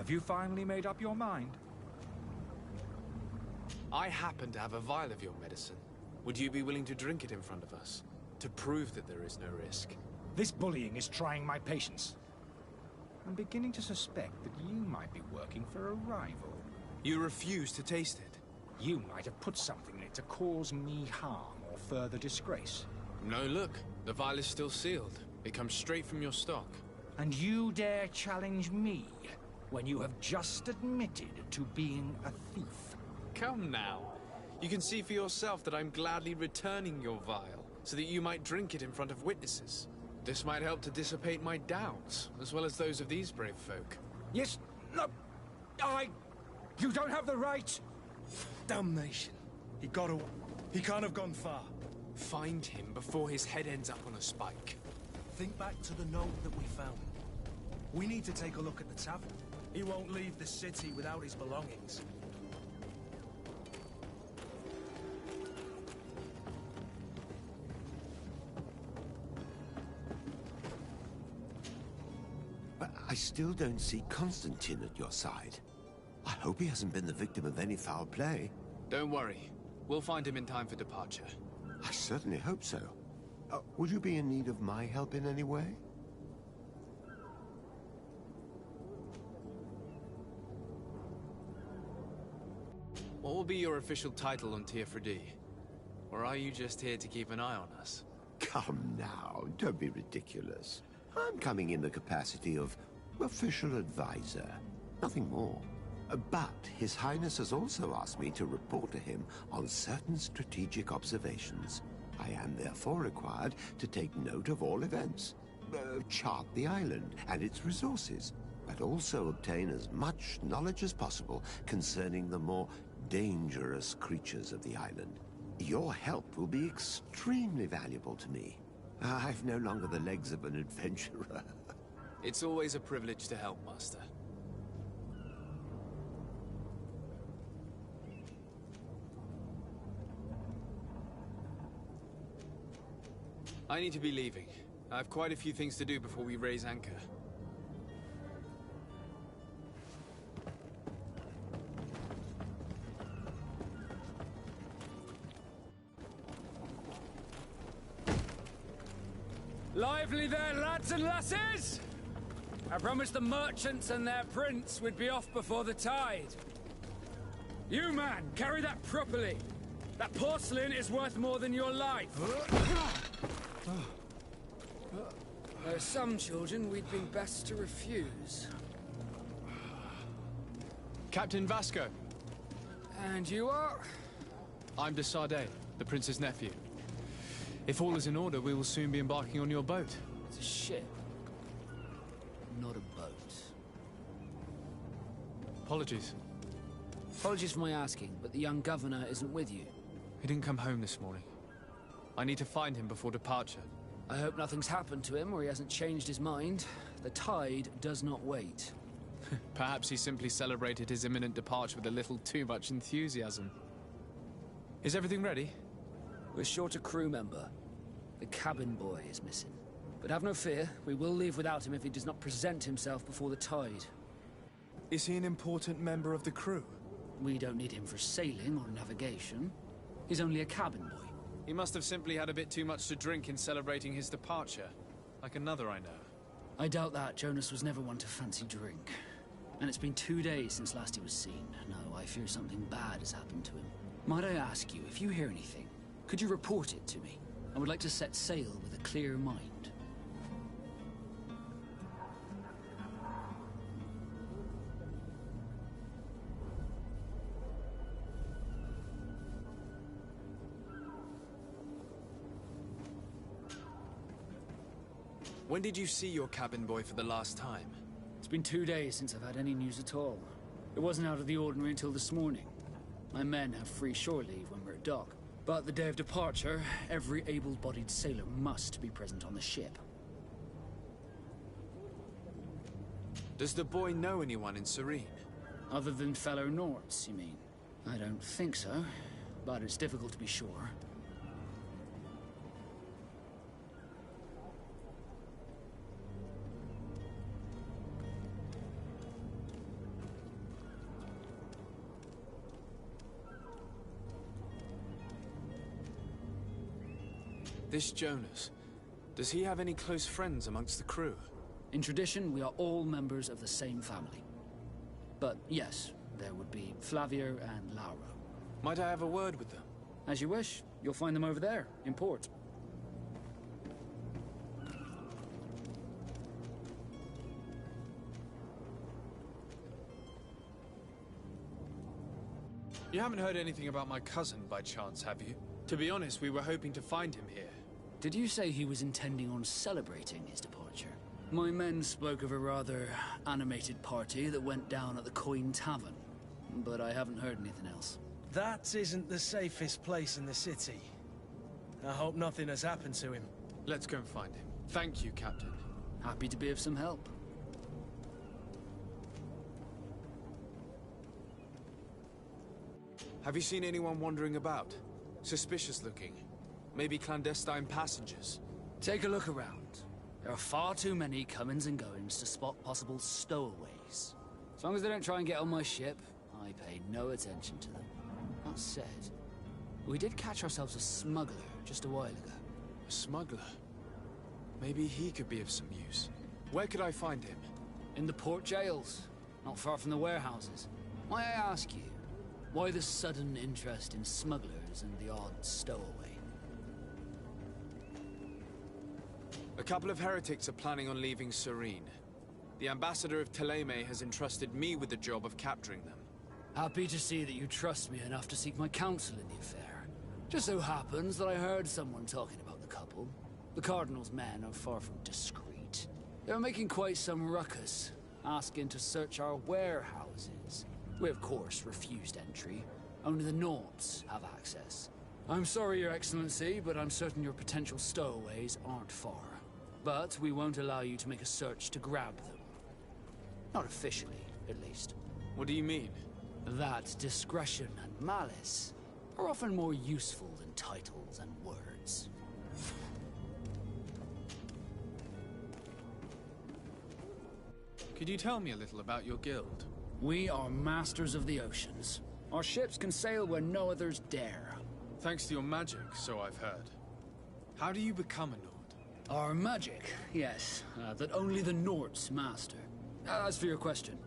Have you finally made up your mind? I happen to have a vial of your medicine. Would you be willing to drink it in front of us? To prove that there is no risk? This bullying is trying my patience. I'm beginning to suspect that you might be working for a rival. You refuse to taste it? You might have put something in it to cause me harm or further disgrace. No, look. The vial is still sealed. It comes straight from your stock. And you dare challenge me when you have just admitted to being a thief? Come now. You can see for yourself that I'm gladly returning your vial, so that you might drink it in front of witnesses. This might help to dissipate my doubts, as well as those of these brave folk. Yes, no, you don't have the right! Damnation. He can't have gone far. Find him before his head ends up on a spike. Think back to the note that we found. We need to take a look at the tavern. He won't leave the city without his belongings. But I still don't see Constantine at your side. I hope he hasn't been the victim of any foul play. Don't worry. We'll find him in time for departure. I certainly hope so. Would you be in need of my help in any way? What will be your official title on Teofredi? Or are you just here to keep an eye on us? Come now, don't be ridiculous. I'm coming in the capacity of official advisor, nothing more. But His Highness has also asked me to report to him on certain strategic observations. I am therefore required to take note of all events, chart the island and its resources, but also obtain as much knowledge as possible concerning the more dangerous creatures of the island. Your help will be extremely valuable to me. I've no longer the legs of an adventurer. It's always a privilege to help, Master. I need to be leaving. I have quite a few things to do before we raise anchor. Lively there, lads and lasses! I promised the merchants and their prince we'd be off before the tide. You, man, carry that properly. That porcelain is worth more than your life. There are some children we'd be best to refuse. Captain Vasco. And you are? I'm de Sardet, the prince's nephew. If all is in order, we will soon be embarking on your boat. It's a ship, not a boat. Apologies. Apologies for my asking, but the young governor isn't with you. He didn't come home this morning. I need to find him before departure. I hope nothing's happened to him or he hasn't changed his mind. The tide does not wait. Perhaps he simply celebrated his imminent departure with a little too much enthusiasm. Is everything ready? We're short a crew member. The cabin boy is missing. But have no fear, we will leave without him if he does not present himself before the tide. Is he an important member of the crew? We don't need him for sailing or navigation. He's only a cabin boy. He must have simply had a bit too much to drink in celebrating his departure. Like another I know. I doubt that. Jonas was never one to fancy drink. And it's been 2 days since last he was seen. No, I fear something bad has happened to him. Might I ask you, if you hear anything, could you report it to me? I would like to set sail with a clear mind. When did you see your cabin boy for the last time? It's been 2 days since I've had any news at all. It wasn't out of the ordinary until this morning. My men have free shore leave when we're at dock. But the day of departure, every able-bodied sailor must be present on the ship. Does the boy know anyone in Serene? Other than fellow Norts, you mean? I don't think so, but it's difficult to be sure. This Jonas, does he have any close friends amongst the crew? In tradition, we are all members of the same family. But yes, there would be Flavio and Lauro. Might I have a word with them? As you wish. You'll find them over there, in port. You haven't heard anything about my cousin by chance, have you? To be honest, we were hoping to find him here. Did you say he was intending on celebrating his departure? My men spoke of a rather animated party that went down at the Coin Tavern, but I haven't heard anything else. That isn't the safest place in the city. I hope nothing has happened to him. Let's go and find him. Thank you, Captain. Happy to be of some help. Have you seen anyone wandering about? Suspicious looking. Maybe clandestine passengers? Take a look around. There are far too many comings and goings to spot possible stowaways. As long as they don't try and get on my ship, I pay no attention to them. That said, we did catch ourselves a smuggler just a while ago. A smuggler? Maybe he could be of some use. Where could I find him? In the port jails, not far from the warehouses. May I ask you, why the sudden interest in smugglers and the odd stowaway? A couple of heretics are planning on leaving Serene. The ambassador of Teleme has entrusted me with the job of capturing them. Happy to see that you trust me enough to seek my counsel in the affair. Just so happens that I heard someone talking about the couple. The Cardinal's men are far from discreet. They were making quite some ruckus, asking to search our warehouses. We, of course, refused entry. Only the Nords have access. I'm sorry, Your Excellency, but I'm certain your potential stowaways aren't far. But we won't allow you to make a search to grab them. Not officially, at least. What do you mean? That discretion and malice are often more useful than titles and words. Could you tell me a little about your guild? We are masters of the oceans. Our ships can sail where no others dare. Thanks to your magic, so I've heard. How do you become a Nord? Our magic, yes, that only the Nords master. As for your question,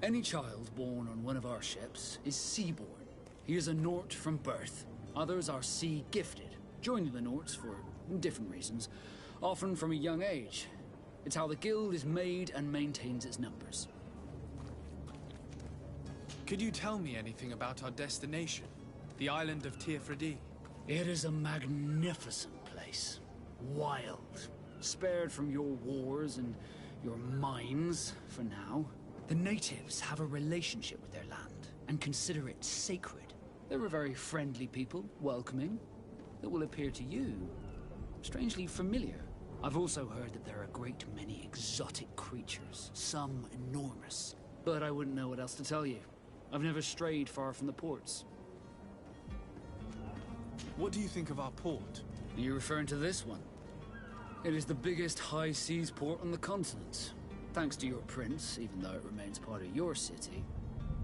any child born on one of our ships is sea-born. He is a Nord from birth. Others are sea-gifted, joining the Nords for different reasons, often from a young age. It's how the guild is made and maintains its numbers. Could you tell me anything about our destination? The island of Teofredi? It is a magnificent place. Wild. Spared from your wars and your mines, for now. The natives have a relationship with their land, and consider it sacred. They're a very friendly people, welcoming, that will appear to you strangely familiar. I've also heard that there are a great many exotic creatures, some enormous. But I wouldn't know what else to tell you. I've never strayed far from the ports. What do you think of our port? Are you referring to this one? It is the biggest high seas port on the continent. Thanks to your prince, even though it remains part of your city,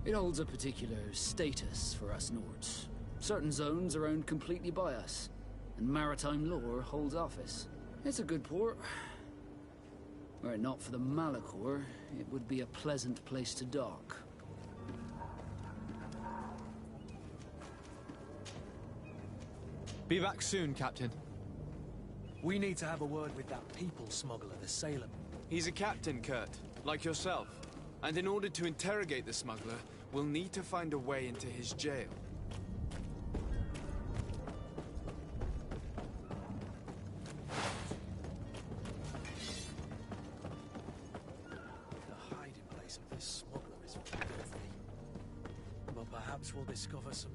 it holds a particular status for us Nords. Certain zones are owned completely by us, and maritime law holds office. It's a good port. Were it not for the Malachor, it would be a pleasant place to dock. Be back soon, Captain. We need to have a word with that people smuggler, the Salem. He's a captain, Kurt, like yourself. And in order to interrogate the smuggler, we'll need to find a way into his jail. The hiding place of this smuggler is filthy. But perhaps we'll discover some...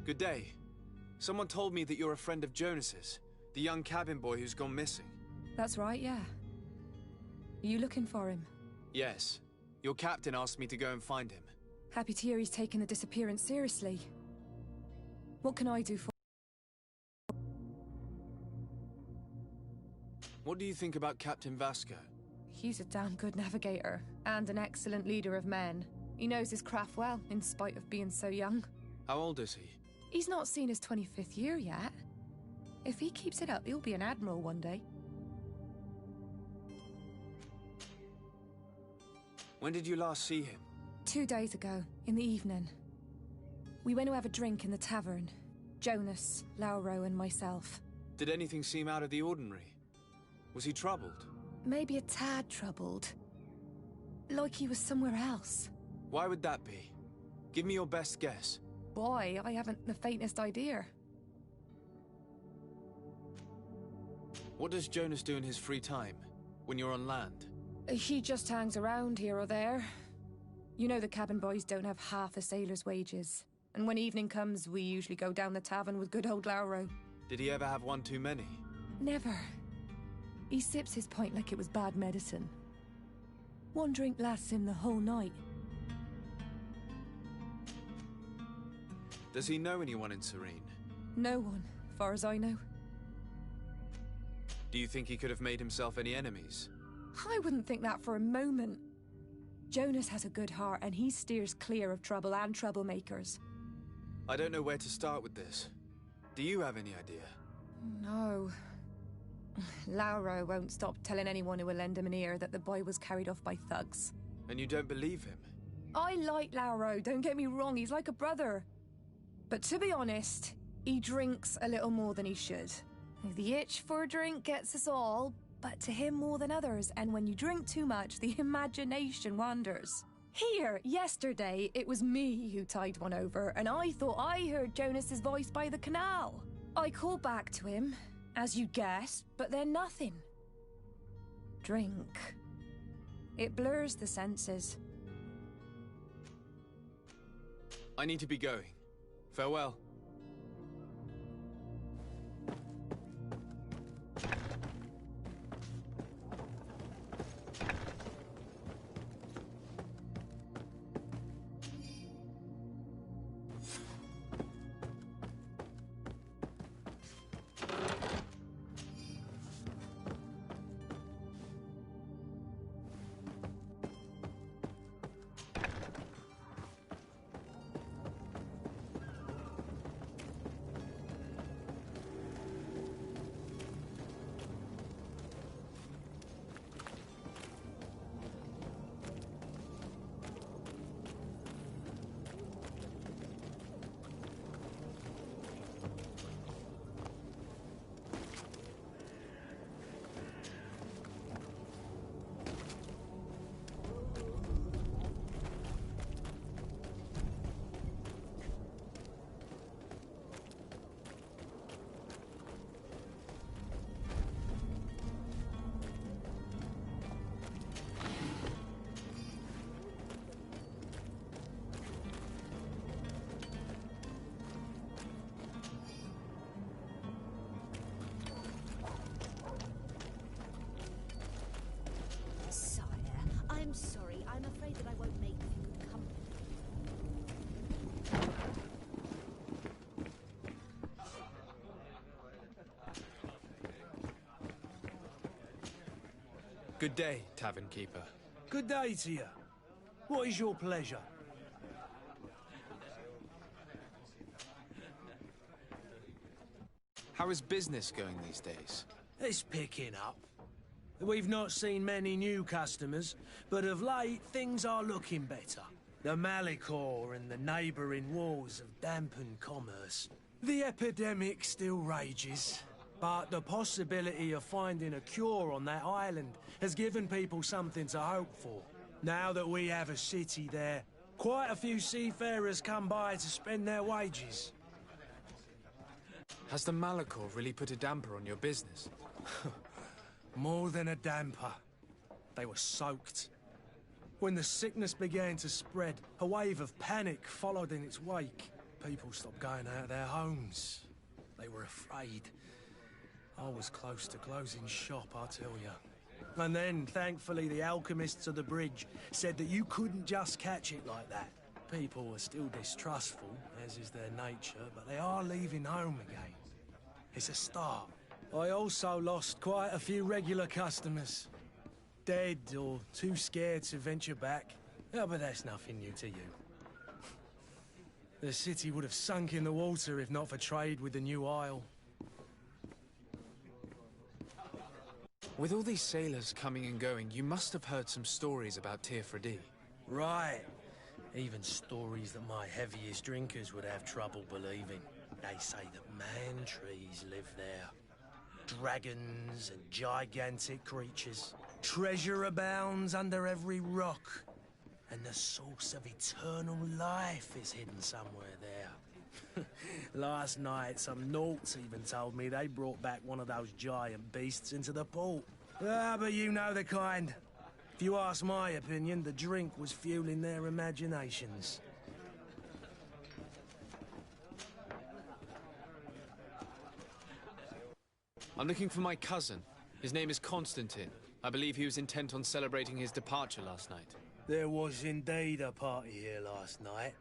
Good day. Someone told me that you're a friend of Jonas's, the young cabin boy who's gone missing. That's right, yeah. Are you looking for him? Yes. Your captain asked me to go and find him. Happy to hear he's taken the disappearance seriously. What can I do for... What do you think about Captain Vasco? He's a damn good navigator, and an excellent leader of men. He knows his craft well, in spite of being so young. How old is he? He's not seen his 25th year yet. If he keeps it up, he'll be an admiral one day. When did you last see him? 2 days ago, in the evening. We went to have a drink in the tavern. Jonas, Lauro, and myself. Did anything seem out of the ordinary? Was he troubled? Maybe a tad troubled. Like he was somewhere else. Why would that be? Give me your best guess. Boy, I haven't the faintest idea. What does Jonas do in his free time, when you're on land? He just hangs around here or there. You know the cabin boys don't have half a sailor's wages. And when evening comes, we usually go down the tavern with good old Lauro. Did he ever have one too many? Never. He sips his pint like it was bad medicine. One drink lasts him the whole night. Does he know anyone in Serene? No one, far as I know. Do you think he could have made himself any enemies? I wouldn't think that for a moment. Jonas has a good heart and he steers clear of trouble and troublemakers. I don't know where to start with this. Do you have any idea? No. Lauro won't stop telling anyone who will lend him an ear that the boy was carried off by thugs. And you don't believe him? I like Lauro, don't get me wrong, he's like a brother. But to be honest, he drinks a little more than he should. The itch for a drink gets us all, but to him more than others, and when you drink too much, the imagination wanders. Here, yesterday, it was me who tied one over, and I thought I heard Jonas's voice by the canal. I called back to him, as you guessed, but then nothing. Drink. It blurs the senses. I need to be going. Farewell. I'm sorry. I'm afraid that I won't make you good company. Good day, tavern keeper. Good day to you. What is your pleasure? How is business going these days? It's picking up. We've not seen many new customers, but of late things are looking better. The Malicor and the neighbouring wars have dampened commerce. The epidemic still rages, but the possibility of finding a cure on that island has given people something to hope for. Now that we have a city there, quite a few seafarers come by to spend their wages. Has the Malicor really put a damper on your business? More than a damper. They were soaked. When the sickness began to spread, a wave of panic followed in its wake. People stopped going out of their homes. They were afraid. I was close to closing shop, I tell you. And then, thankfully, the alchemists of the bridge said that you couldn't just catch it like that. People are still distrustful, as is their nature, but they are leaving home again. It's a start. I also lost quite a few regular customers. Dead or too scared to venture back. Oh, but that's nothing new to you. The city would have sunk in the water if not for trade with the new isle. With all these sailors coming and going, you must have heard some stories about Teofredi. Right. Even stories that my heaviest drinkers would have trouble believing. They say that man-trees live there. Dragons and gigantic creatures. Treasure abounds under every rock. And the source of eternal life is hidden somewhere there. Last night, some Nauts even told me they brought back one of those giant beasts into the port. Ah, but you know the kind. If you ask my opinion, the drink was fueling their imaginations. I'm looking for my cousin. His name is Constantine. I believe he was intent on celebrating his departure last night. There was indeed a party here last night,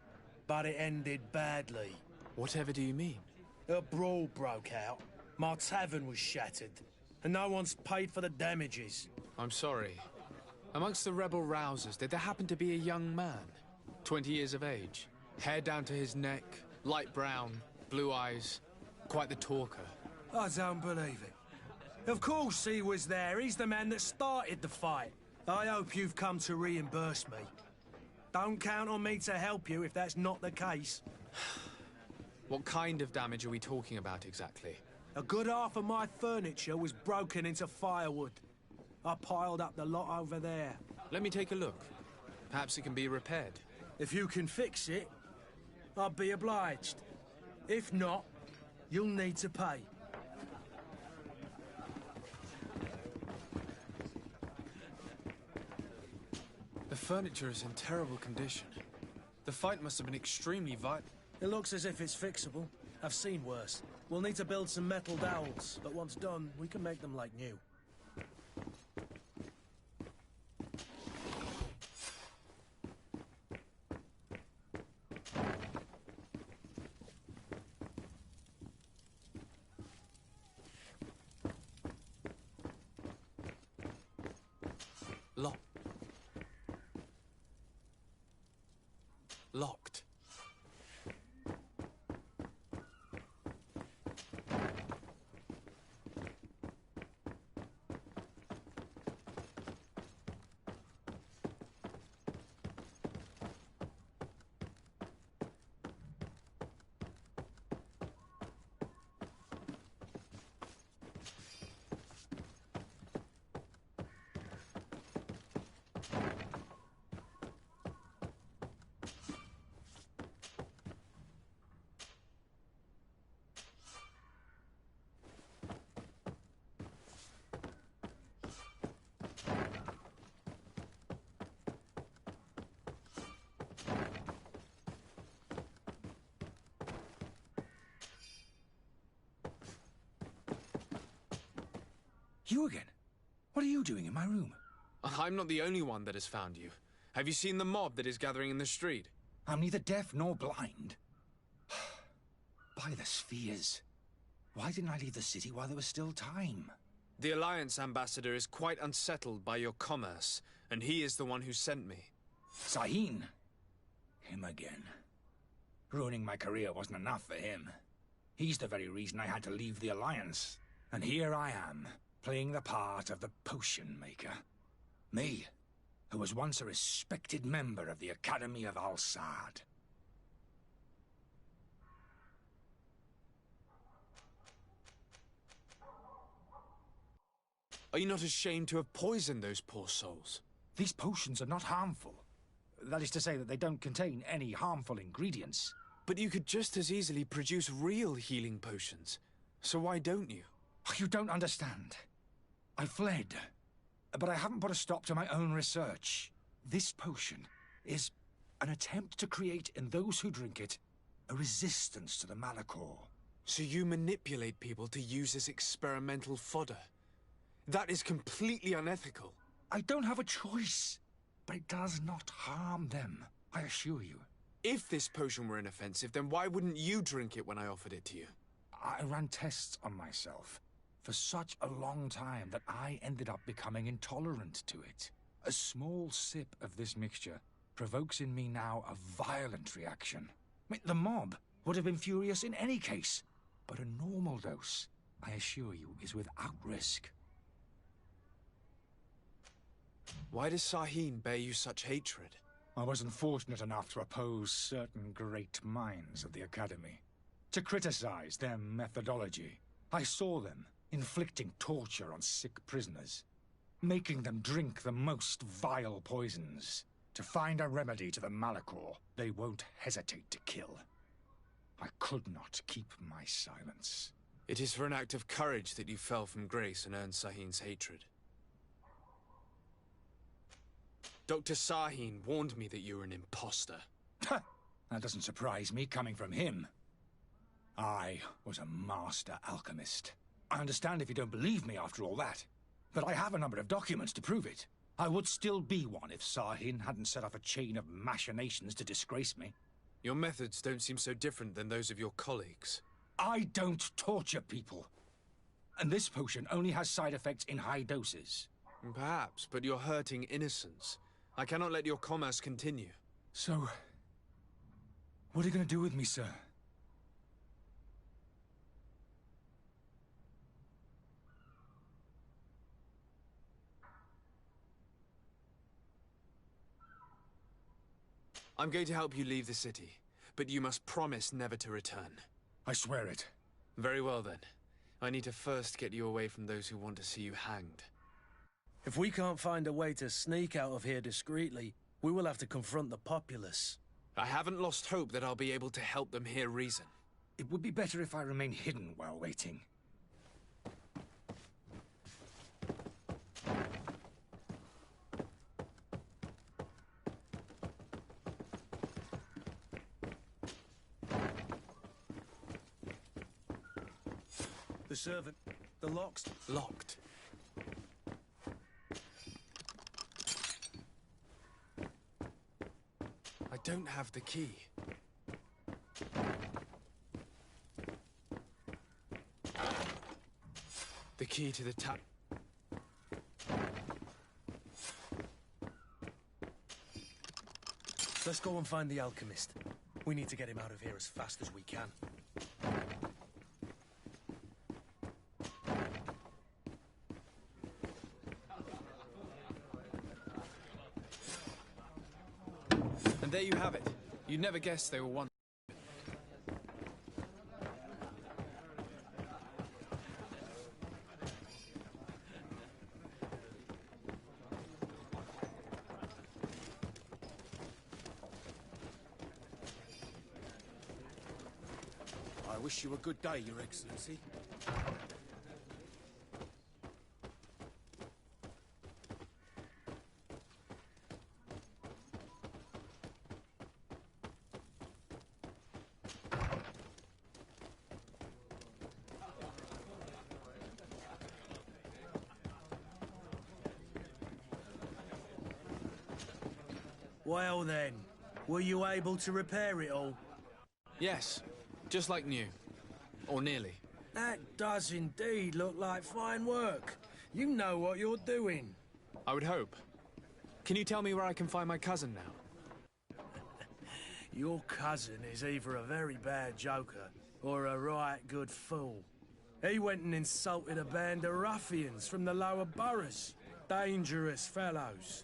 but it ended badly. Whatever do you mean? A brawl broke out. My tavern was shattered, and no one's paid for the damages. I'm sorry. Amongst the rebel rousers, did there happen to be a young man? 20 years of age, hair down to his neck, light brown, blue eyes, quite the talker. I don't believe it. Of course he was there. He's the man that started the fight. I hope you've come to reimburse me. Don't count on me to help you if that's not the case. What kind of damage are we talking about exactly? A good half of my furniture was broken into firewood. I piled up the lot over there. Let me take a look. Perhaps it can be repaired. If you can fix it, I'd be obliged. If not, you'll need to pay. The furniture is in terrible condition. The fight must have been extremely violent. It looks as if it's fixable. I've seen worse. We'll need to build some metal dowels, but once done, we can make them like new. Locked. You again? What are you doing in my room? I'm not the only one that has found you. Have you seen the mob that is gathering in the street? I'm neither deaf nor blind. By the spheres. Why didn't I leave the city while there was still time? The Alliance ambassador is quite unsettled by your commerce, and he is the one who sent me. Sahin? Him again. Ruining my career wasn't enough for him. He's the very reason I had to leave the Alliance. And here I am, playing the part of the potion maker. Me, who was once a respected member of the Academy of Al-Sad. Are you not ashamed to have poisoned those poor souls? These potions are not harmful. That is to say that they don't contain any harmful ingredients. But you could just as easily produce real healing potions. So why don't you? Oh, you don't understand. I fled, but I haven't put a stop to my own research. This potion is an attempt to create in those who drink it a resistance to the Malachor. So you manipulate people to use as experimental fodder? That is completely unethical. I don't have a choice, but it does not harm them, I assure you. If this potion were inoffensive, then why wouldn't you drink it when I offered it to you? I ran tests on myself for such a long time that I ended up becoming intolerant to it. A small sip of this mixture provokes in me now a violent reaction. I mean, the mob would have been furious in any case, but a normal dose, I assure you, is without risk. Why does Sahin bear you such hatred? I wasn't fortunate enough to oppose certain great minds of the Academy, to criticize their methodology. I saw them inflicting torture on sick prisoners, making them drink the most vile poisons. To find a remedy to the Malachor, they won't hesitate to kill. I could not keep my silence. It is for an act of courage that you fell from grace and earned Sahin's hatred. Dr. Sahin warned me that you were an imposter. That doesn't surprise me, coming from him. I was a master alchemist. I understand if you don't believe me after all that, but I have a number of documents to prove it. I would still be one if Sahin hadn't set off a chain of machinations to disgrace me. Your methods don't seem so different than those of your colleagues. I don't torture people. And this potion only has side effects in high doses. Perhaps, but you're hurting innocents. I cannot let your commerce continue. So, what are you going to do with me, sir? I'm going to help you leave the city, but you must promise never to return. I swear it. Very well, then. I need to first get you away from those who want to see you hanged. If we can't find a way to sneak out of here discreetly, we will have to confront the populace. I haven't lost hope that I'll be able to help them hear reason. It would be better if I remain hidden while waiting. The servant. The lock's Locked. I don't have the key. The key to the tap. Let's go and find the alchemist. We need to get him out of here as fast as we can. And there you have it. You'd never guess they were one. I wish you a good day, Your Excellency. Well then, were you able to repair it all? Yes, just like new. Or nearly. That does indeed look like fine work. You know what you're doing. I would hope. Can you tell me where I can find my cousin now? Your cousin is either a very bad joker or a right good fool. He went and insulted a band of ruffians from the lower boroughs. Dangerous fellows.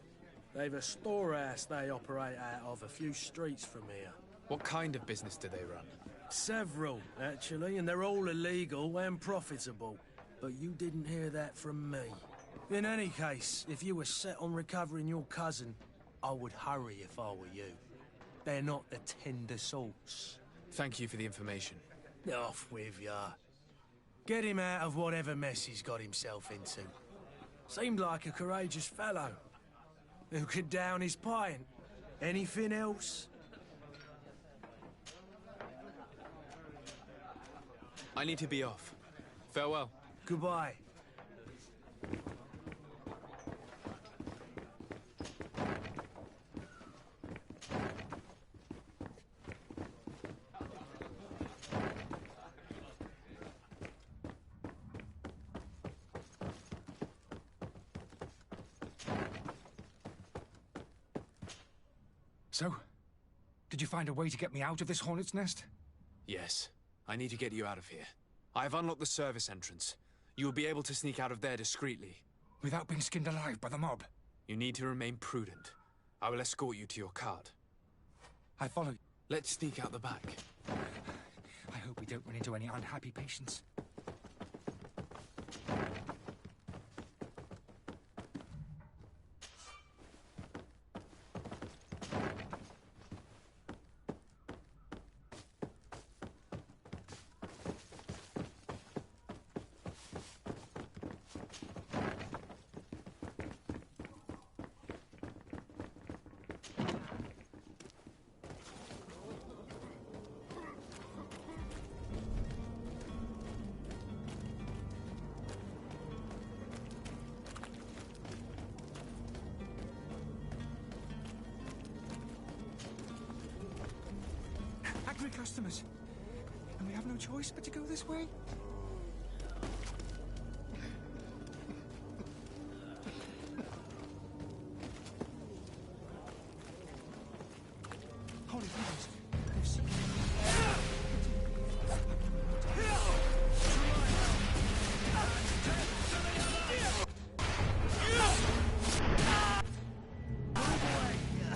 They've a storehouse they operate out of a few streets from here. What kind of business do they run? Several, actually, and they're all illegal and profitable. But you didn't hear that from me. In any case, if you were set on recovering your cousin, I would hurry if I were you. They're not the tender sorts. Thank you for the information. Off with ya. Get him out of whatever mess he's got himself into. Seemed like a courageous fellow. Who could down his pint? Anything else? I need to be off. Farewell. Goodbye. So, did you find a way to get me out of this hornet's nest? Yes. I need to get you out of here. I have unlocked the service entrance. You will be able to sneak out of there discreetly. Without being skinned alive by the mob? You need to remain prudent. I will escort you to your cart. I follow you. Let's sneak out the back. I hope we don't run into any unhappy patients. Angry customers. And we have no choice but to go this way? Holy goodness. They've seen me.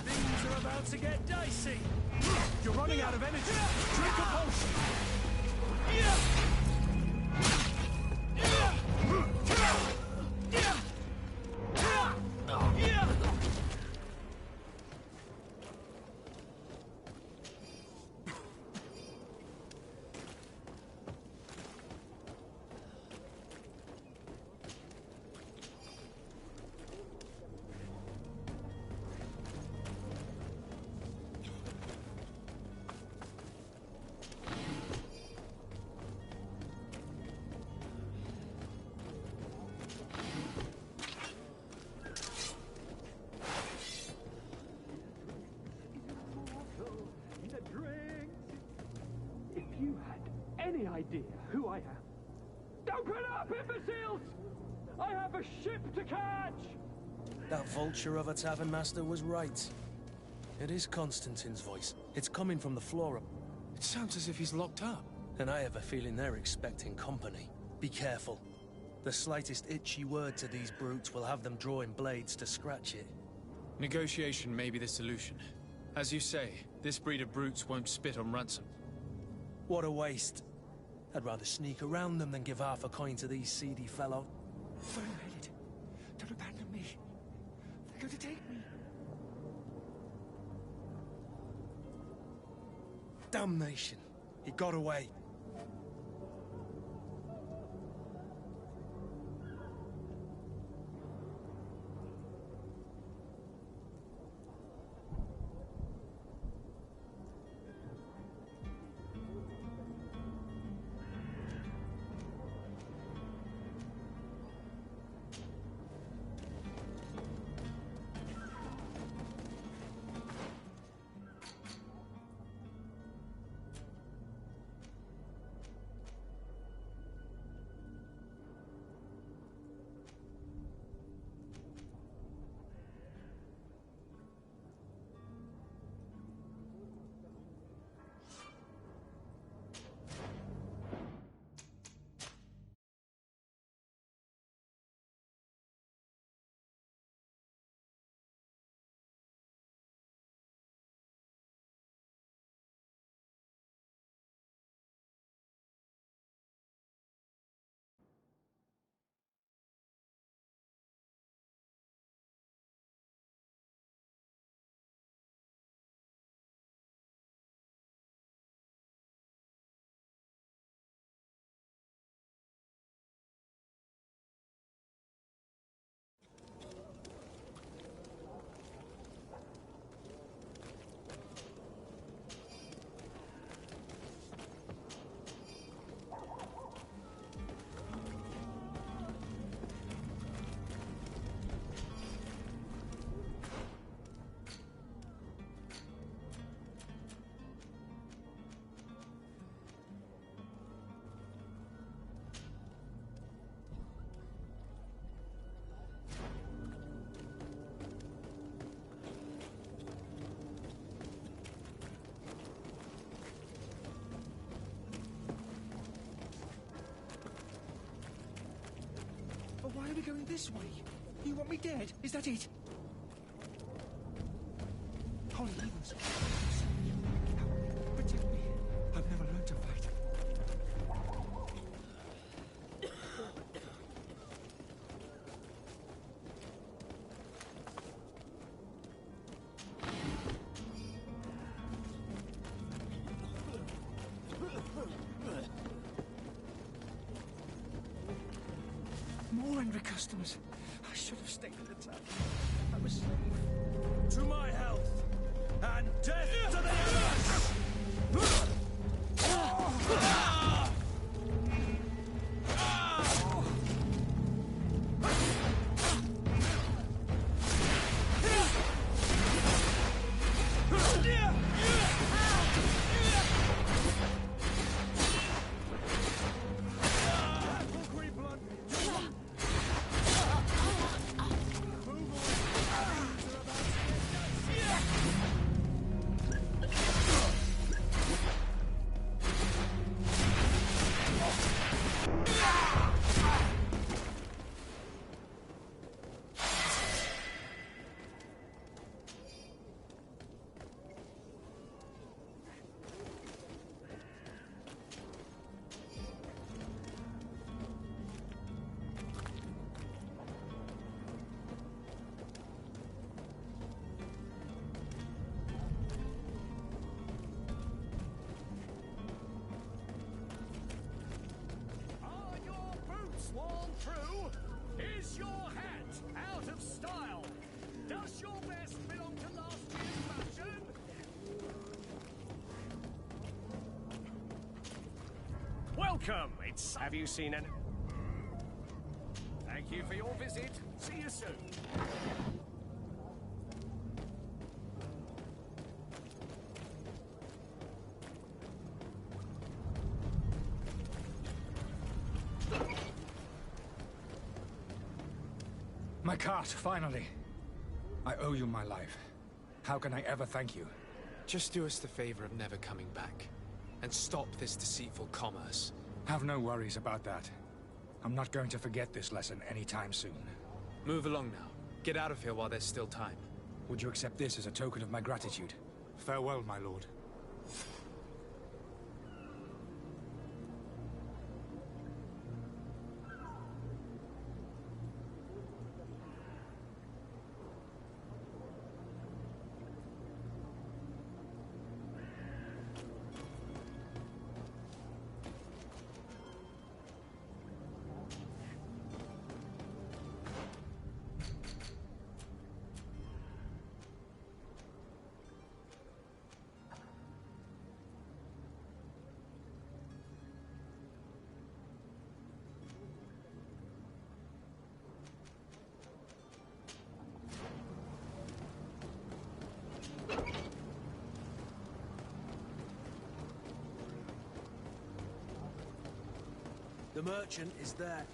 Things are about to get dicey. You're running out of energy. Drink a potion. You had any idea who I am? Open up, imbeciles! I have a ship to catch! That vulture of a tavern master was right. It is Constantine's voice. It's coming from the floor up. It sounds as if he's locked up. And I have a feeling they're expecting company. Be careful. The slightest itchy word to these brutes will have them drawing blades to scratch it. Negotiation may be the solution. As you say, this breed of brutes won't spit on ransom. What a waste. I'd rather sneak around them than give half a coin to these seedy fellows. Firm-headed. Don't abandon me. They're going to take me. Damnation. He got away. But why are we going this way? You want me dead? Is that it? Holy heavens! Protect me. I've never learned to fight. More angry customers. I should have stayed in the town. I was safe. To my health, and death to the enemies! Worn through? Is your hat out of style? Does your vest belong to last year's fashion? Welcome! Have you seen any... Thank you for your visit. See you soon. My cart, finally. I owe you my life. How can I ever thank you? Just do us the favor of never coming back. And stop this deceitful commerce. Have no worries about that. I'm not going to forget this lesson anytime soon. Move along now. Get out of here while there's still time. Would you accept this as a token of my gratitude? Farewell, my lord. The merchant is there.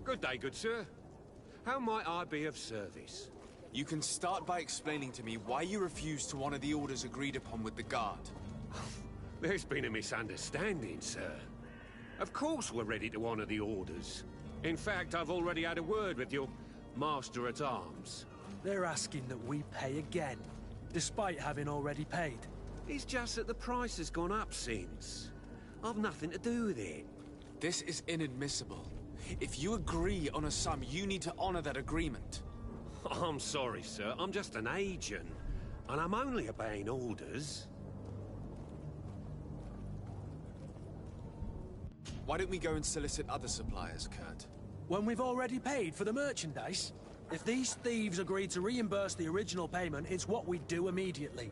Good day, good sir. How might I be of service? You can start by explaining to me why you refused to honor the orders agreed upon with the guard. There's been a misunderstanding, sir. Of course we're ready to honor the orders. In fact, I've already had a word with your master-at-arms. They're asking that we pay again, despite having already paid. It's just that the price has gone up since. I've nothing to do with it. This is inadmissible. If you agree on a sum, you need to honor that agreement. I'm sorry, sir. I'm just an agent. And I'm only obeying orders. Why don't we go and solicit other suppliers, Kurt? When we've already paid for the merchandise? If these thieves agree to reimburse the original payment, it's what we do immediately.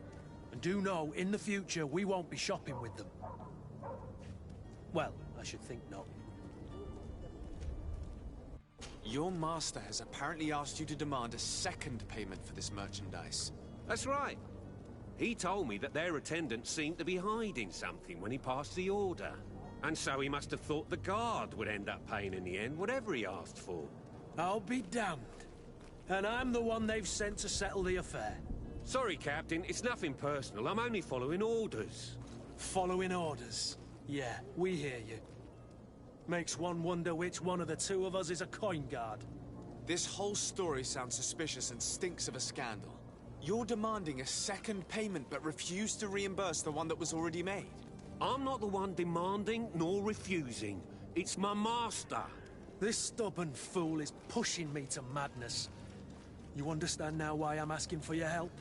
And do know, in the future, we won't be shopping with them. Well, I should think not. Your master has apparently asked you to demand a second payment for this merchandise. That's right. He told me that their attendant seemed to be hiding something when he passed the order. And so he must have thought the guard would end up paying in the end, whatever he asked for. I'll be damned. And I'm the one they've sent to settle the affair. Sorry, Captain. It's nothing personal. I'm only following orders. Following orders? Yeah, we hear you. Makes one wonder which one of the two of us is a coin guard. This whole story sounds suspicious and stinks of a scandal. You're demanding a second payment but refuse to reimburse the one that was already made. I'm not the one demanding nor refusing. It's my master. This stubborn fool is pushing me to madness. You understand now why I'm asking for your help?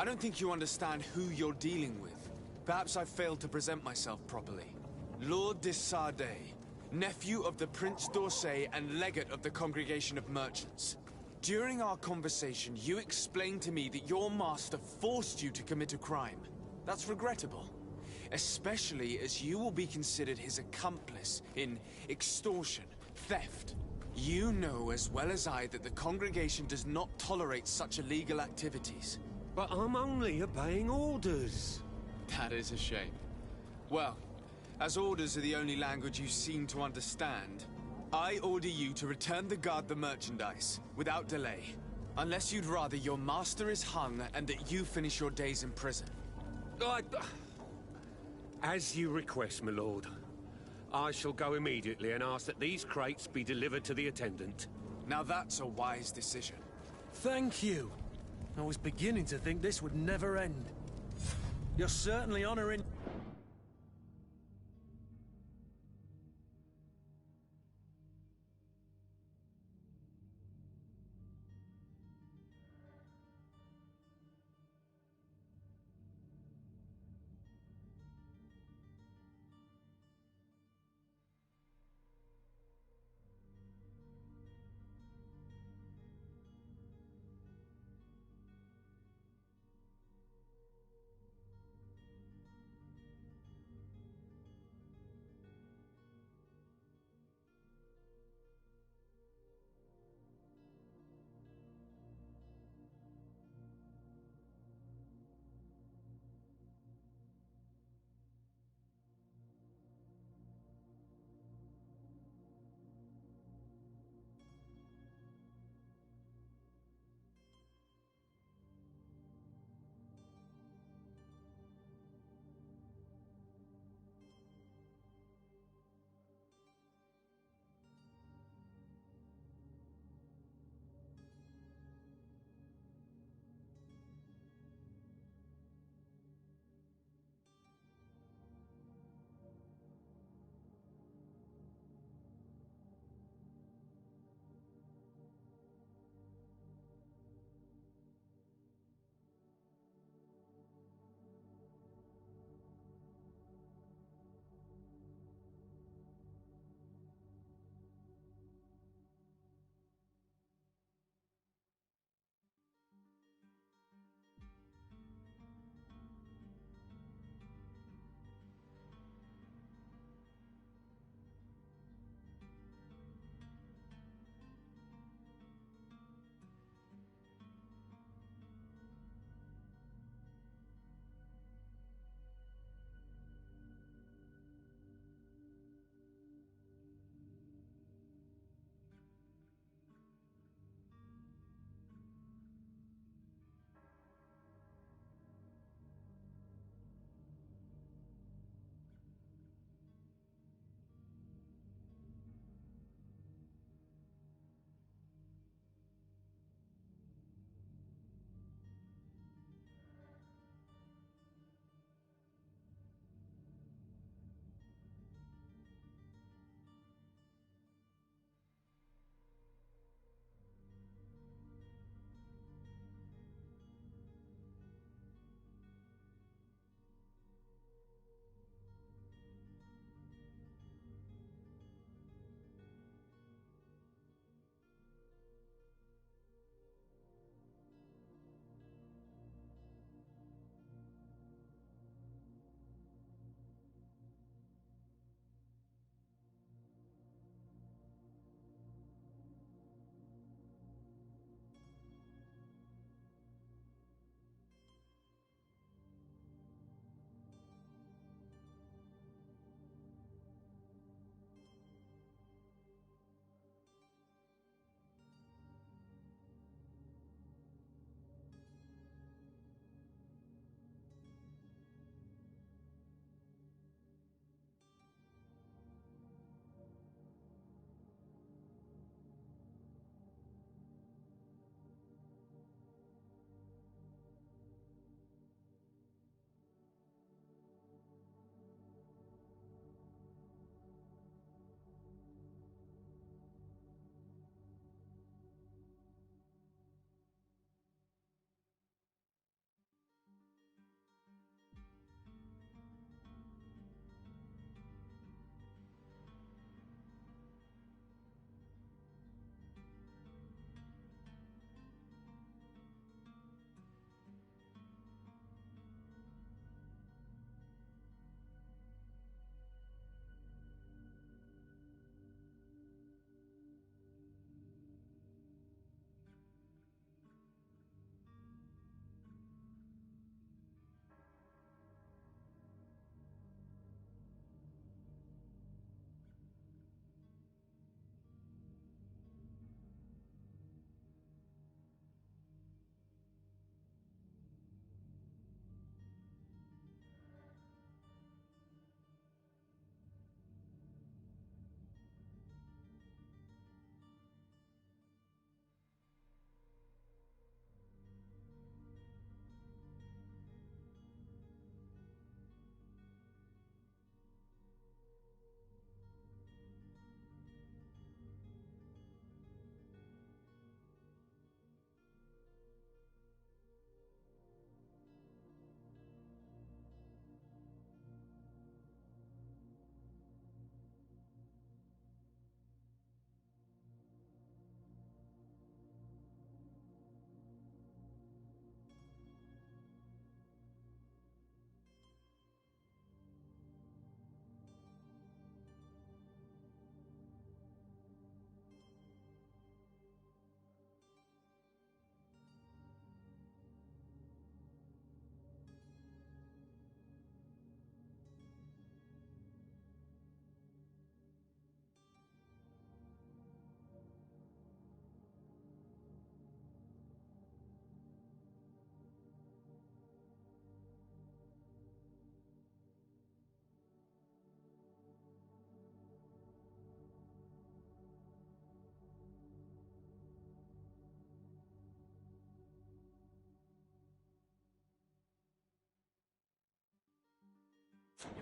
I don't think you understand who you're dealing with. Perhaps I failed to present myself properly. Lord de Sardet, nephew of the Prince d'Orsay and legate of the Congregation of Merchants. During our conversation, you explained to me that your master forced you to commit a crime. That's regrettable. Especially as you will be considered his accomplice in extortion, theft. You know as well as I that the Congregation does not tolerate such illegal activities. But I'm only obeying orders. That is a shame. Well, as orders are the only language you seem to understand, I order you to return the guard the merchandise, without delay. Unless you'd rather your master is hung and that you finish your days in prison. As you request, my lord. I shall go immediately and ask that these crates be delivered to the attendant. Now that's a wise decision. Thank you. I was beginning to think this would never end. You're certainly honoring...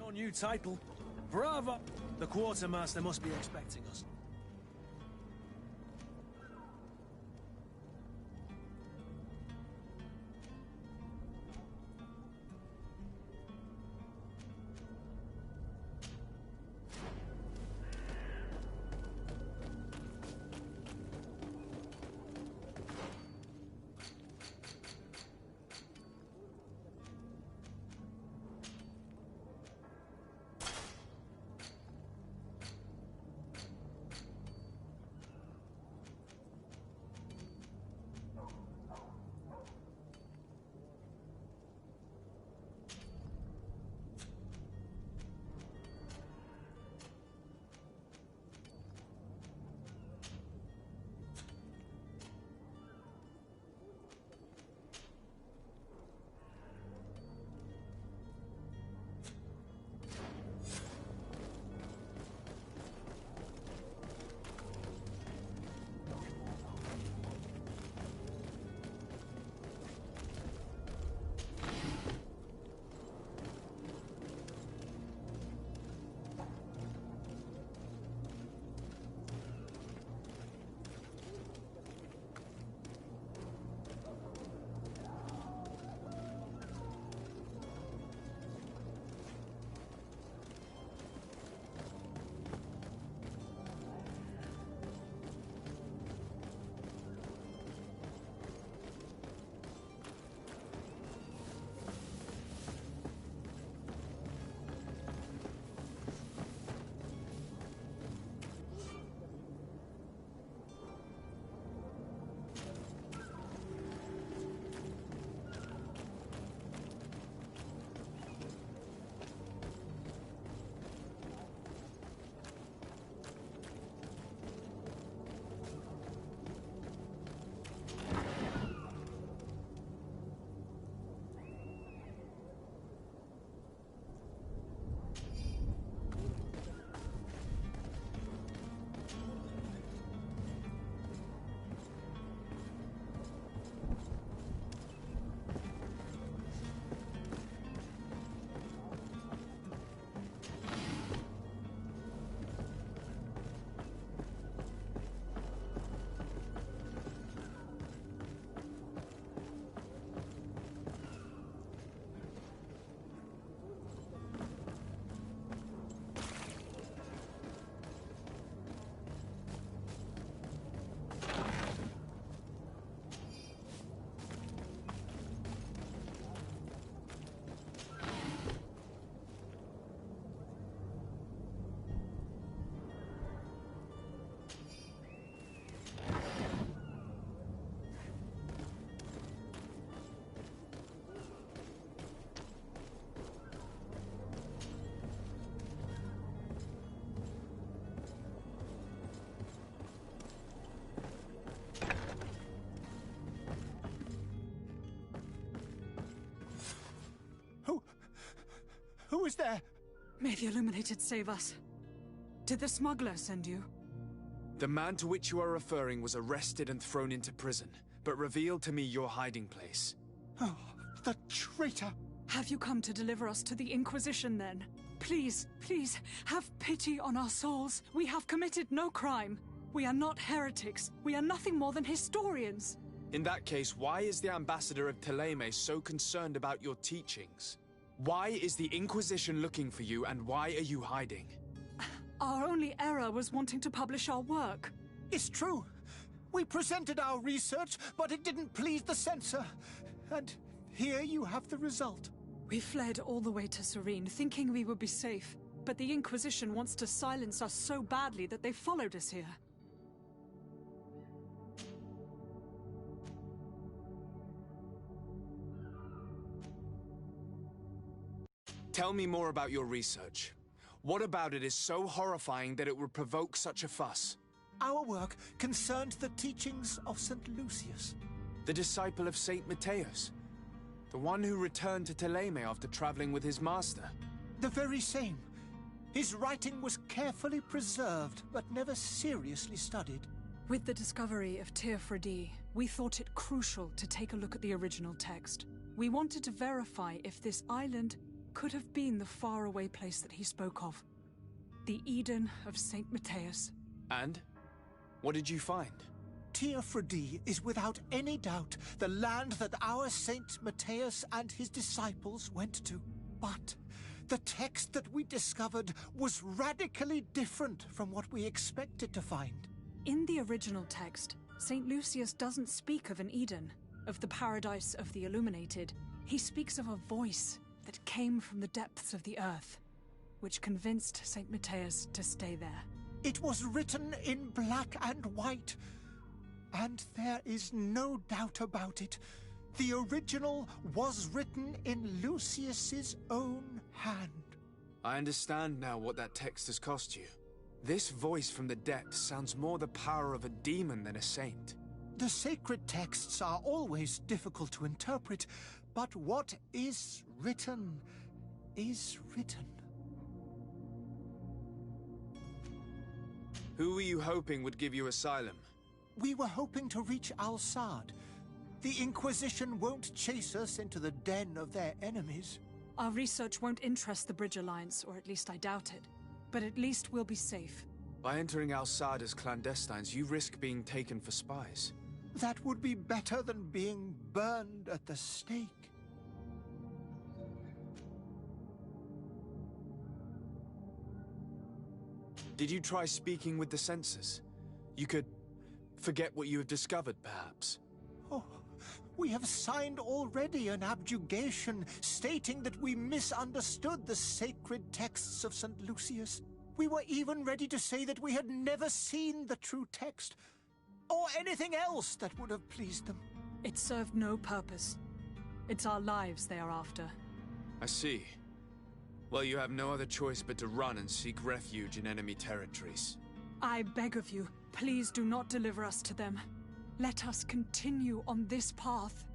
your new title. Bravo! The quartermaster must be expecting us. Who is there? May the Illuminated save us. Did the smuggler send you? The man to which you are referring was arrested and thrown into prison, but revealed to me your hiding place. Oh, the traitor! Have you come to deliver us to the Inquisition, then? Please, please, have pity on our souls. We have committed no crime. We are not heretics. We are nothing more than historians. In that case, why is the ambassador of Thélème so concerned about your teachings? Why is the Inquisition looking for you, and why are you hiding? Our only error was wanting to publish our work. It's true. We presented our research, but it didn't please the censor. And here you have the result. We fled all the way to Serene, thinking we would be safe. But the Inquisition wants to silence us so badly that they followed us here. Tell me more about your research. What about it is so horrifying that it would provoke such a fuss? Our work concerned the teachings of St. Lucius. The disciple of St. Matthias? The one who returned to Thélème after traveling with his master? The very same. His writing was carefully preserved, but never seriously studied. With the discovery of Teofredi, we thought it crucial to take a look at the original text. We wanted to verify if this island could have been the faraway place that he spoke of. The Eden of St. Matthias. And? What did you find? Teofrodi is without any doubt the land that our Saint Matthias and his disciples went to. But the text that we discovered was radically different from what we expected to find. In the original text, St. Lucius doesn't speak of an Eden, of the paradise of the illuminated. He speaks of a voice that came from the depths of the earth, which convinced St. Matthias to stay there. It was written in black and white, and there is no doubt about it. The original was written in Lucius's own hand. I understand now what that text has cost you. This voice from the depths sounds more the power of a demon than a saint. The sacred texts are always difficult to interpret, but what is written is written. Who were you hoping would give you asylum? We were hoping to reach Al-Sad. The Inquisition won't chase us into the den of their enemies. Our research won't interest the Bridge Alliance, or at least I doubt it. But at least we'll be safe. By entering Al-Sad as clandestines, you risk being taken for spies. That would be better than being burned at the stake. Did you try speaking with the censors? You could forget what you have discovered, perhaps. Oh, we have signed already an abjugation stating that we misunderstood the sacred texts of St. Lucius. We were even ready to say that we had never seen the true text, or anything else that would have pleased them. It served no purpose. It's our lives they are after. I see. Well, you have no other choice but to run and seek refuge in enemy territories. I beg of you, please do not deliver us to them. Let us continue on this path.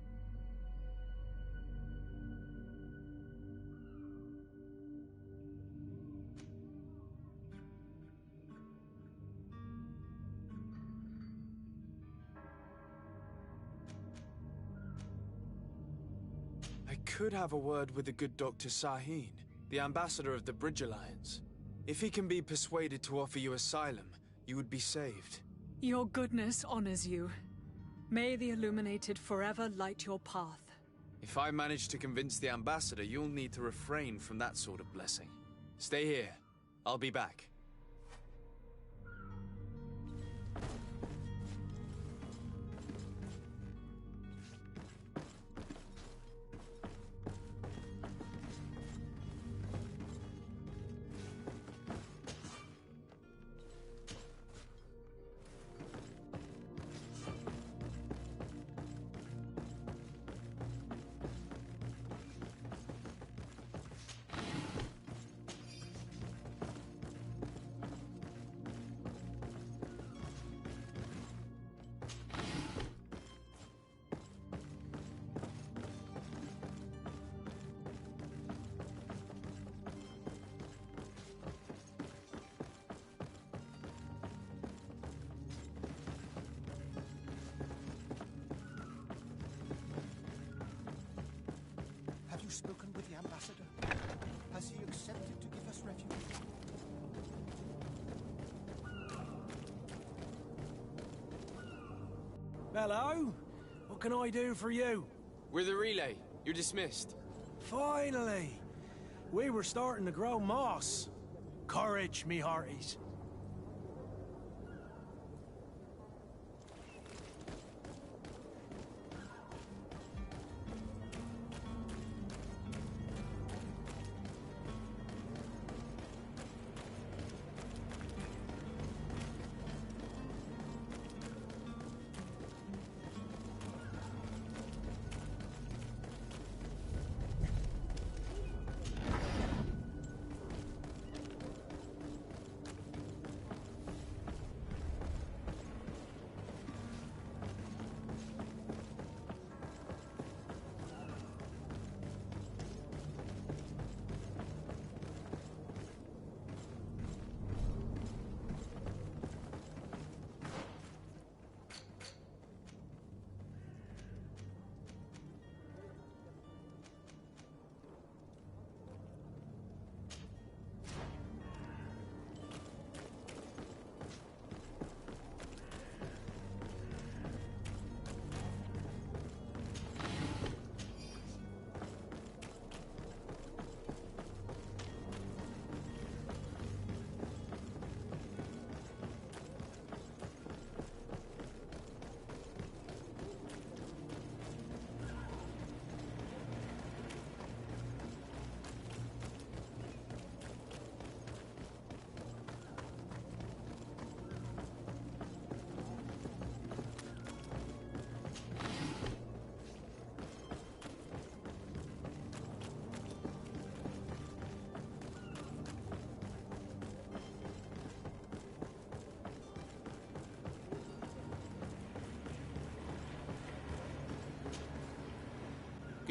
I could have a word with the good Dr. Sahin, the ambassador of the Bridge Alliance. If he can be persuaded to offer you asylum, you would be saved. Your goodness honors you. May the Illuminated forever light your path. If I manage to convince the ambassador, you'll need to refrain from that sort of blessing. Stay here. I'll be back. Have you spoken with the ambassador? Has he accepted to give us refuge? Hello? What can I do for you? We're the relay. You're dismissed. Finally! We were starting to grow moss. Courage, me hearties.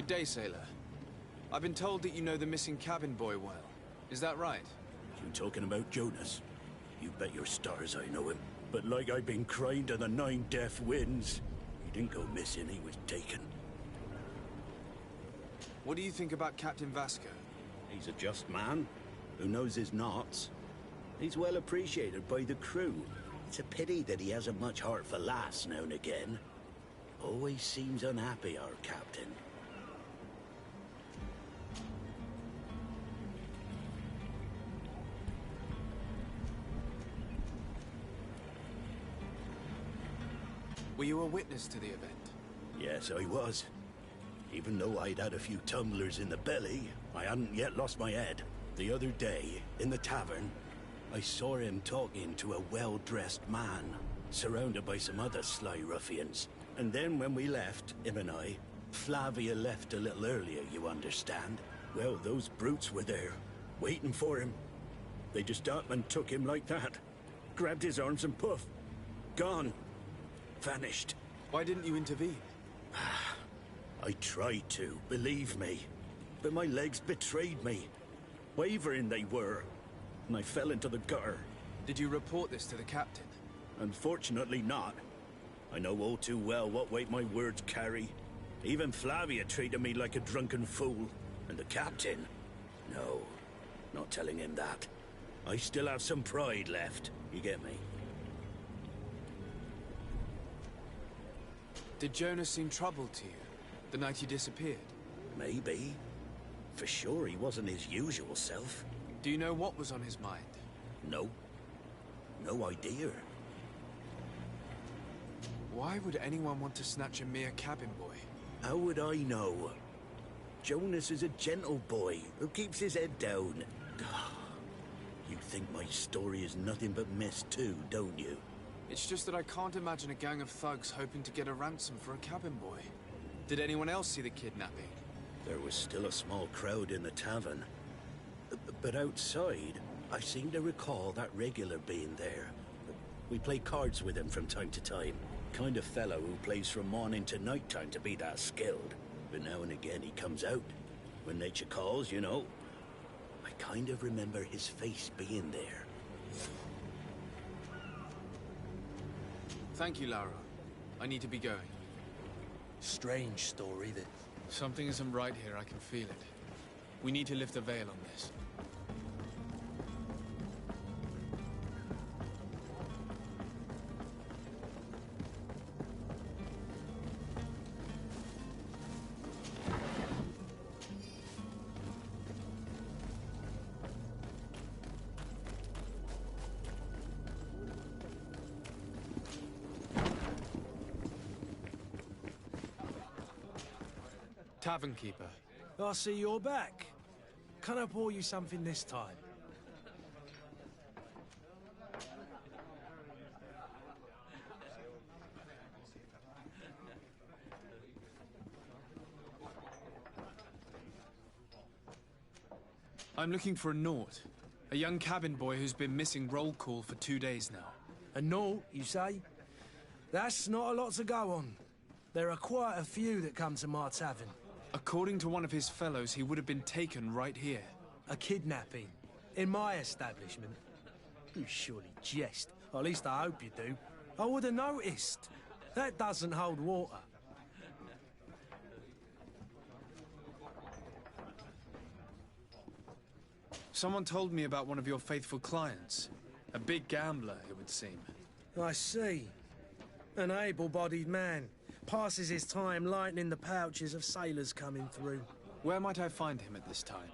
Good day, sailor. I've been told that you know the missing cabin boy well. Is that right? You talking about Jonas? You bet your stars I know him. But like I've been crying to the 9 deaf winds, he didn't go missing, he was taken. What do you think about Captain Vasco? He's a just man, who knows his knots. He's well appreciated by the crew. It's a pity that he hasn't much heart for laughs now and again. Always seems unhappy, our captain. Were you a witness to the event? Yes, I was. Even though I'd had a few tumblers in the belly, I hadn't yet lost my head. The other day, in the tavern, I saw him talking to a well-dressed man, surrounded by some other sly ruffians. And then when we left, him and I, Flavia left a little earlier, you understand. Well, those brutes were there, waiting for him. They just up and took him like that. Grabbed his arms and poof. Gone. Vanished. Why didn't you intervene? I tried to, believe me. But my legs betrayed me. Wavering they were. And I fell into the gutter. Did you report this to the captain? Unfortunately not. I know all too well what weight my words carry. Even Flavia treated me like a drunken fool. And the captain? No, not telling him that. I still have some pride left, you get me? Did Jonas seem troubled to you, the night he disappeared? Maybe. For sure he wasn't his usual self. Do you know what was on his mind? No. No idea. Why would anyone want to snatch a mere cabin boy? How would I know? Jonas is a gentle boy who keeps his head down. You think my story is nothing but mess too, don't you? It's just that I can't imagine a gang of thugs hoping to get a ransom for a cabin boy. Did anyone else see the kidnapping? There was still a small crowd in the tavern. But outside, I seem to recall that regular being there. We play cards with him from time to time. Kind of fellow who plays from morning to night time to be that skilled. But now and again he comes out. When nature calls, you know. I kind of remember his face being there. Thank you, Laura. I need to be going. Strange story, that. Something isn't right here, I can feel it. We need to lift the veil on this. Tavern keeper. I see you're back. Can I pour you something this time? I'm looking for a Naut. A young cabin boy who's been missing roll call for 2 days now. A Naut, you say? That's not a lot to go on. There are quite a few that come to my tavern. According to one of his fellows, he would have been taken right here. A kidnapping? In my establishment? You surely jest. Or at least I hope you do. I would have noticed. That doesn't hold water. Someone told me about one of your faithful clients. A big gambler, it would seem. I see. An able-bodied man. Passes his time lightening the pouches of sailors coming through. Where might I find him at this time?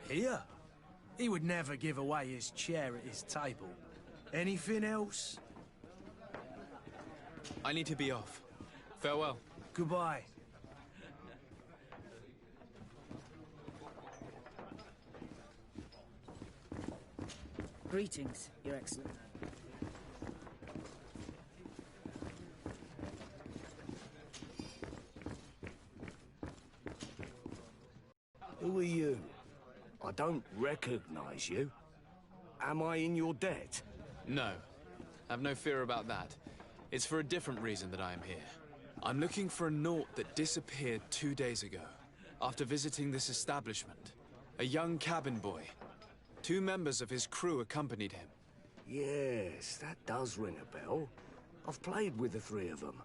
Here? He would never give away his chair at his table. Anything else? I need to be off. Farewell. Goodbye. Greetings, Your Excellency. Who are you? I don't recognize you. Am I in your debt? No. Have no fear about that. It's for a different reason that I am here. I'm looking for a Naut that disappeared 2 days ago. after visiting this establishment. A young cabin boy. 2 members of his crew accompanied him. Yes, that does ring a bell. I've played with the 3 of them.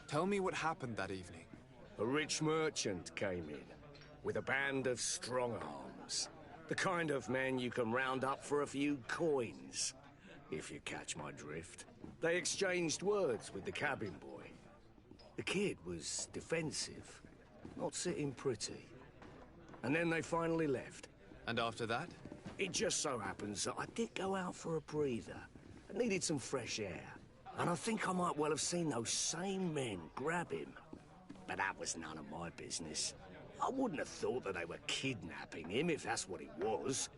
Tell me what happened that evening. A rich merchant came in, with a band of strong arms. The kind of men you can round up for a few coins, if you catch my drift. They exchanged words with the cabin boy. The kid was defensive, not sitting pretty. And then they finally left. And after that? It just so happens that I did go out for a breather. I needed some fresh air. And I think I might well have seen those same men grab him. But that was none of my business. I wouldn't have thought that they were kidnapping him if that's what it was.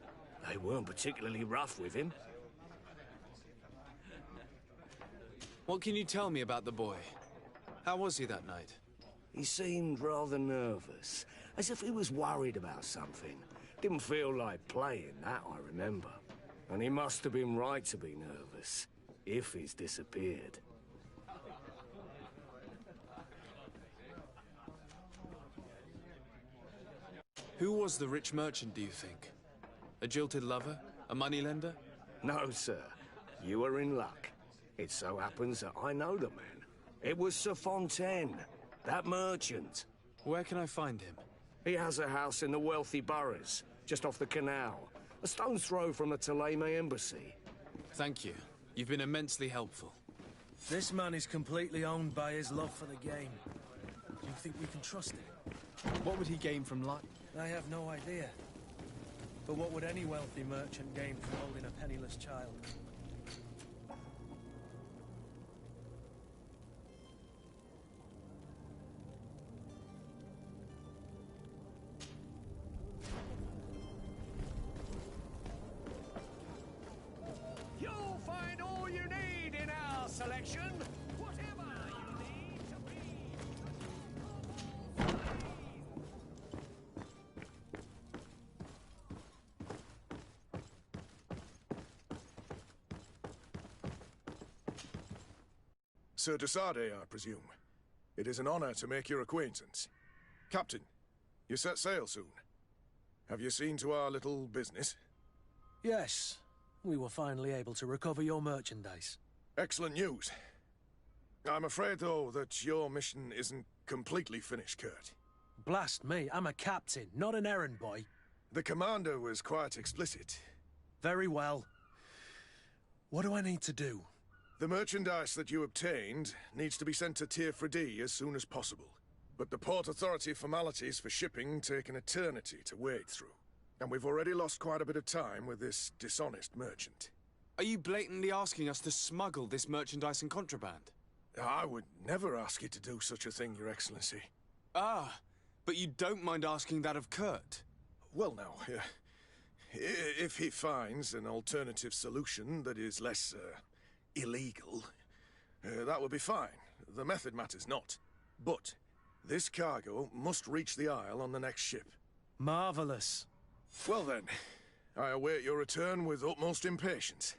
They weren't particularly rough with him. What can you tell me about the boy? How was he that night? He seemed rather nervous, as if he was worried about something. Didn't feel like playing, that I remember. And he must have been right to be nervous, if he's disappeared. Who was the rich merchant, do you think? A jilted lover? A moneylender? No, sir. You are in luck. It so happens that I know the man. It was Sir Fontaine, that merchant. Where can I find him? He has a house in the wealthy boroughs, just off the canal. A stone's throw from the Theleme embassy. Thank you. You've been immensely helpful. This man is completely owned by his love for the game. Do you think we can trust him? What would he gain from life? I have no idea. But what would any wealthy merchant gain from holding a penniless child? You'll find all you need in our selection. Whatever you need to be. Sir Desade, I presume. It is an honor to make your acquaintance. Captain, you set sail soon. Have you seen to our little business? Yes. We were finally able to recover your merchandise. Excellent news. I'm afraid, though, that your mission isn't completely finished, Kurt. Blast me, I'm a captain, not an errand boy. The commander was quite explicit. Very well. What do I need to do? The merchandise that you obtained needs to be sent to Tier D as soon as possible. But the Port Authority formalities for shipping take an eternity to wade through. And we've already lost quite a bit of time with this dishonest merchant. Are you blatantly asking us to smuggle this merchandise and contraband? I would never ask you to do such a thing, Your Excellency. Ah, but you don't mind asking that of Kurt? Well, now, if he finds an alternative solution that is less, illegal, that would be fine. The method matters not. But this cargo must reach the Isle on the next ship. Marvelous. Well then, I await your return with utmost impatience.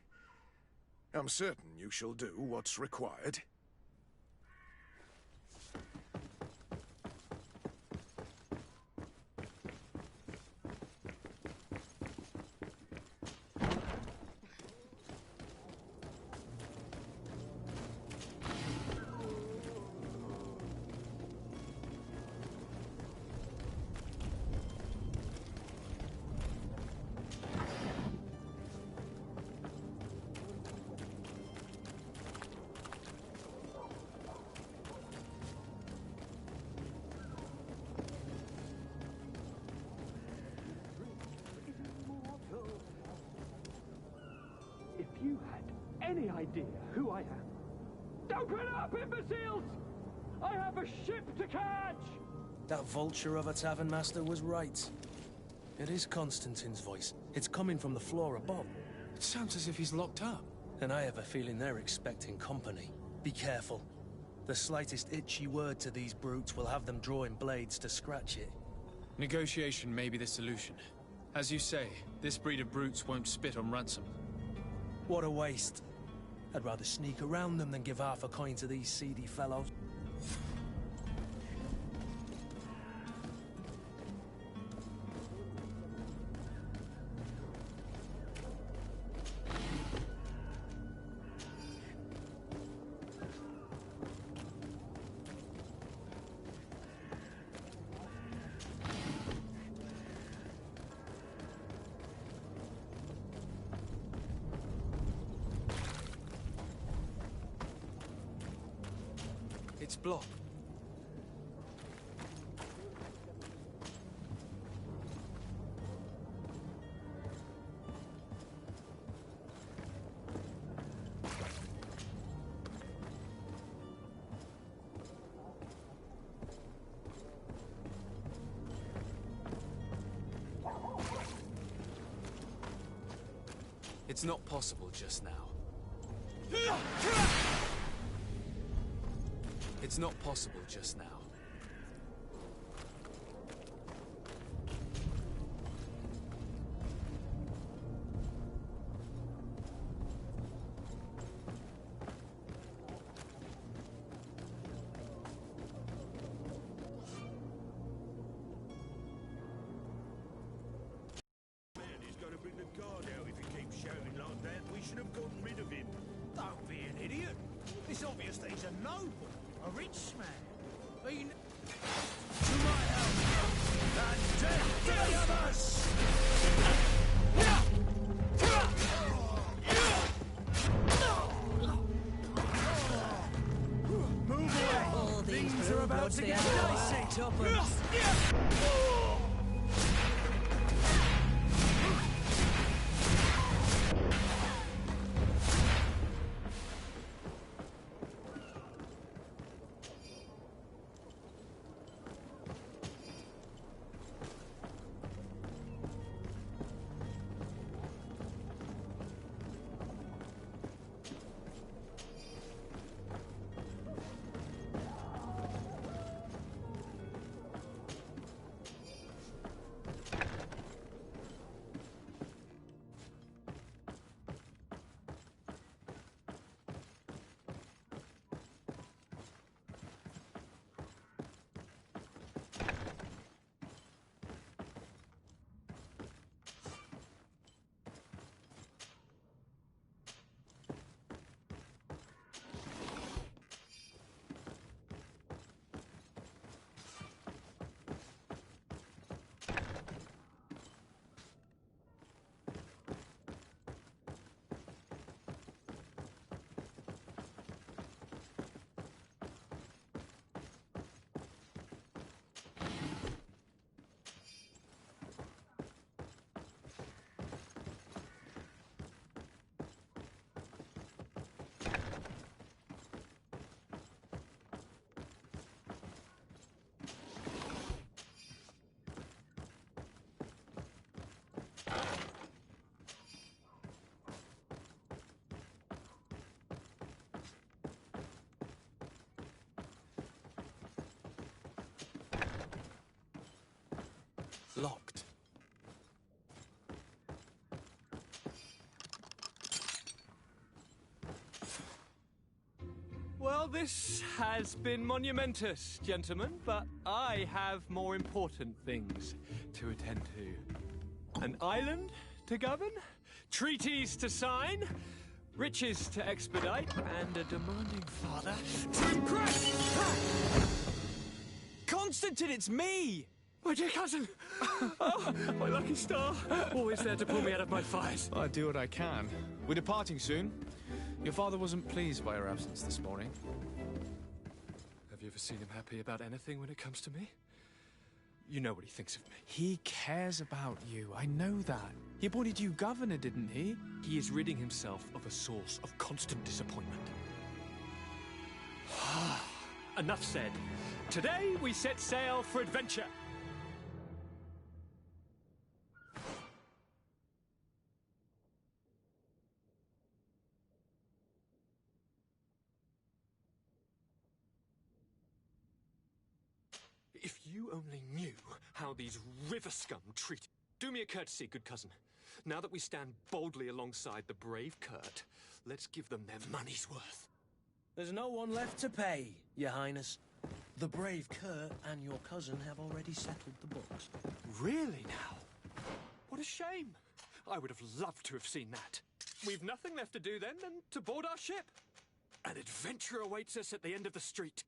I'm certain you shall do what's required. If you had any idea who I am. Open up, imbeciles! I have a ship to catch! That vulture of a tavern master was right. It is Constantine's voice. It's coming from the floor above. It sounds as if he's locked up. And I have a feeling they're expecting company. Be careful. The slightest itchy word to these brutes will have them drawing blades to scratch it. Negotiation may be the solution. As you say, this breed of brutes won't spit on ransom. What a waste. I'd rather sneak around them than give half a coin to these seedy fellows. It's blocked. It's not possible just now. It's not possible just now. Man, he's got to bring the guard out if he keeps shouting like that. We should have gotten rid of him. Don't be an idiot. It's obvious that he's a noble, a rich man. To my help, and death to the others! Move away! All Things are about to get dicey, Tuppence. Locked. Well, this has been monumentous, gentlemen, but I have more important things to attend to. An island to govern, treaties to sign, riches to expedite, and a demanding father to impress! Constantine, it's me! My dear cousin! Oh, my lucky star! Always there to pull me out of my fires. I do what I can. We're departing soon. Your father wasn't pleased by your absence this morning. Have you ever seen him happy about anything when it comes to me? You know what he thinks of me. He cares about you. I know that. He appointed you governor, didn't he? He is ridding himself of a source of constant disappointment. Enough said. Today we set sail for adventure. If you only knew how these river scum treat... Do me a courtesy, good cousin. Now that we stand boldly alongside the brave Kurt, let's give them their money's worth. There's no one left to pay, Your Highness. The brave Kurt and your cousin have already settled the books. Really now? What a shame. I would have loved to have seen that. We've nothing left to do then than to board our ship. An adventure awaits us at the end of the street.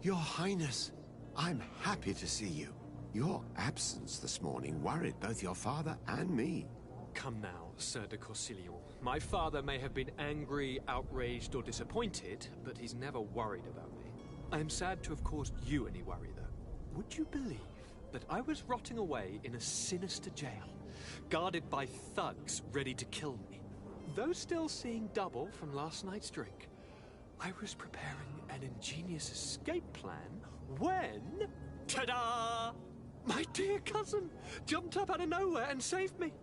Your Highness, I'm happy to see you. Your absence this morning worried both your father and me. Come now, Sir de Corsilion. My father may have been angry, outraged, or disappointed, but he's never worried about me. I am sad to have caused you any worry, though. Would you believe that I was rotting away in a sinister jail, guarded by thugs ready to kill me? Though still seeing double from last night's drink, I was preparing an ingenious escape plan when... ta-da! My dear cousin jumped up out of nowhere and saved me.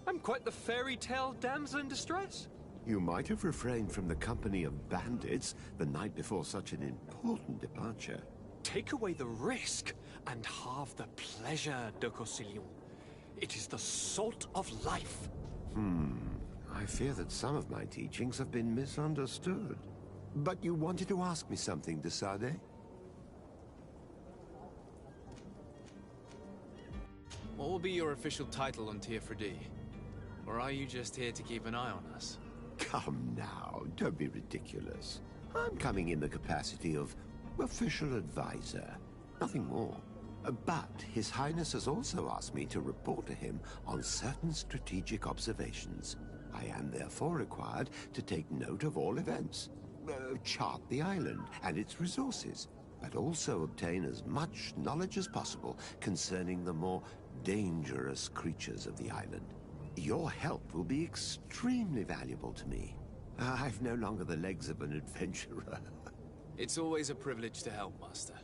I'm quite the fairy tale damsel in distress. You might have refrained from the company of bandits the night before such an important departure. Take away the risk and halve the pleasure, de Corsilion. It is the salt of life. I fear that some of my teachings have been misunderstood. But you wanted to ask me something, de Sade? What will be your official title on Tier-4D? Or are you just here to keep an eye on us? Come now, don't be ridiculous. I'm coming in the capacity of official advisor, nothing more. But His Highness has also asked me to report to him on certain strategic observations. I am therefore required to take note of all events, chart the island and its resources, but also obtain as much knowledge as possible concerning the more dangerous creatures of the island. Your help will be extremely valuable to me. I've no longer the legs of an adventurer. It's always a privilege to help, Master.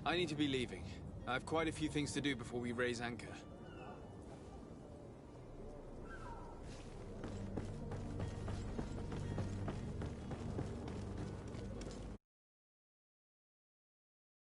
I need to be leaving. I have quite a few things to do before we raise anchor.